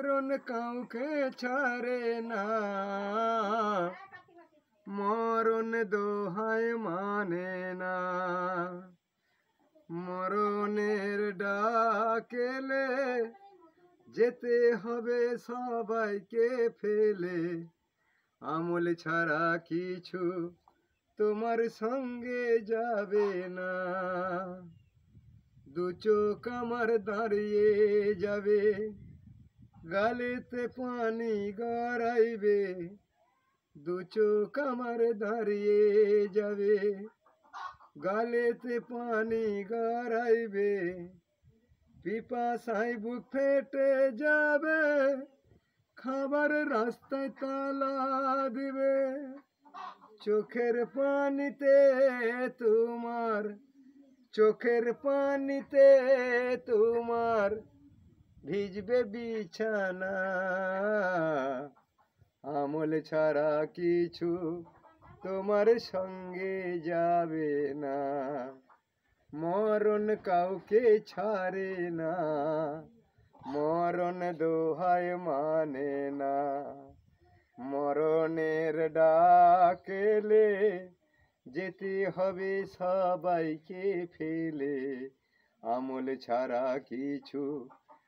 মরণ কাউকে ছাড়ে না, মরণ দোহায় মানে না। মরণের ডাকেলে যেতে হবে সবাইকে ফেলে, আমল ছাড়া কিছু তোমার সঙ্গে যাবে না। দু চোখ আমার দাঁড়িয়ে যাবে, গালেতে পানি গড়াইবে। দু চোখ আমার দাঁড়িয়ে যাবে, গালেতে পানি গড়াইবে। পিপাসায় বুক ফেটে যাবে, খাবার রাস্তায় তালা দিবে। চোখের পানিতে তোমার, চোখের পানিতে তোমার ভিজবে বিছানা। আমল ছাড়া কিছু তোমার সঙ্গে যাবে না, মরণ কাউকে ছাড়ে না, মরণ দোহায় মানে না। মরণের ডাকেলে যেতে হবে সবাইকে ফেলে, আমল ছাড়া কিছু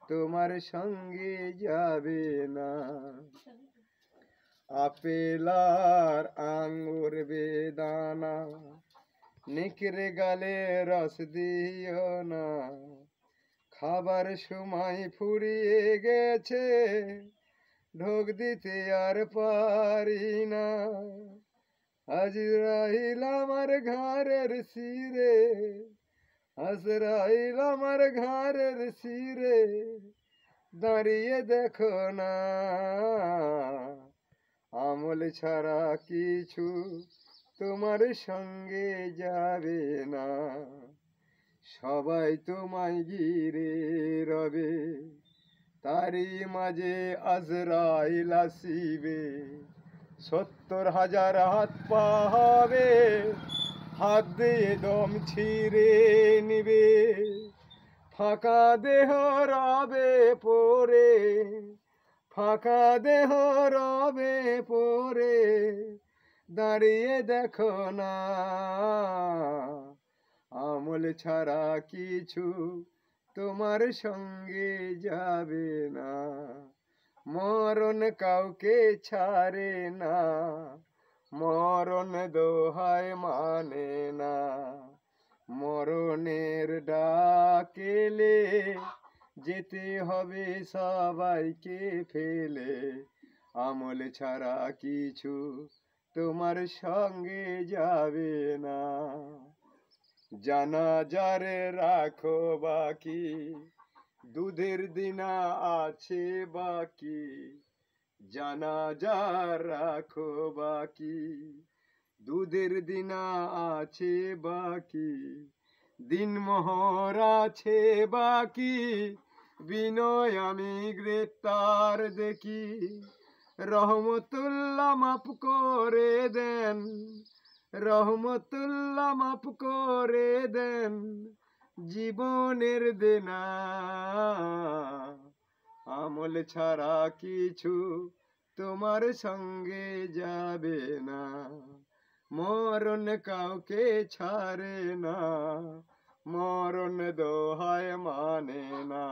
তোমার সঙ্গে যাবে না। আপেল আর আঙ্গুর বেদানা নিকরে গালে রস দিও না। খাবার সময় ফুরিয়ে গেছে, ঢোক দিতে আর পারি না। আজরাইল আমার ঘাড়ের শিরে, আজরাইল আমার ঘাড়ের শিরে দাঁড়িয়ে দেখো না। আমল ছাড়া কিছু তোমার সঙ্গে যাবে না। সবাই তোমায় ঘিরে রবে, তারই মাঝে আজরাইল আসিবে। ৭০,০০০ হাত পা হবে, হাত দিয়ে দম ছিঁড়ে নিবে। ফাঁকা দেহ রবে পড়ে, ফাঁকা দেহ রবে পড়ে দাঁড়িয়ে দেখো না। আমল ছাড়া কিছু তোমার সঙ্গে যাবে না, মরণ কাউকে ছাড়ে না, মরণ দোহায় মানে না। মরণের ডাকেলে যেতে হবে সবাইকে ফেলে, আমল ছাড়া কিছু তোমার সঙ্গে যাবে না। জানাজারে রাখো বাকি, দুধের দিনা আছে বাকি। জানাজা রাখো বাকি, দুধের দিনা আছে বাকি। দিনমোহর আছে বাকি, বিনয় আমি গ্রেপ্তার দেখি। রহমতুল্লাহ মাফ করে দেন, রহমতুল্লাহ মাফ করে দেন জীবনের দেনা। আমল ছাড়া কিছু তোমার সঙ্গে যাবে না, মরণ কাউকে ছাড়ে না, মরণ দোহায় মানে না।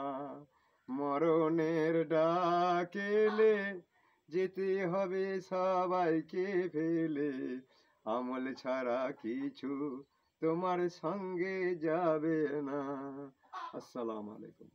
মরণের ডাকেলে যেতে হবে সবাইকে ফেলে, আমল ছাড়া কিছু তোমার সঙ্গে যাবে না। আসসালামু আলাইকুম।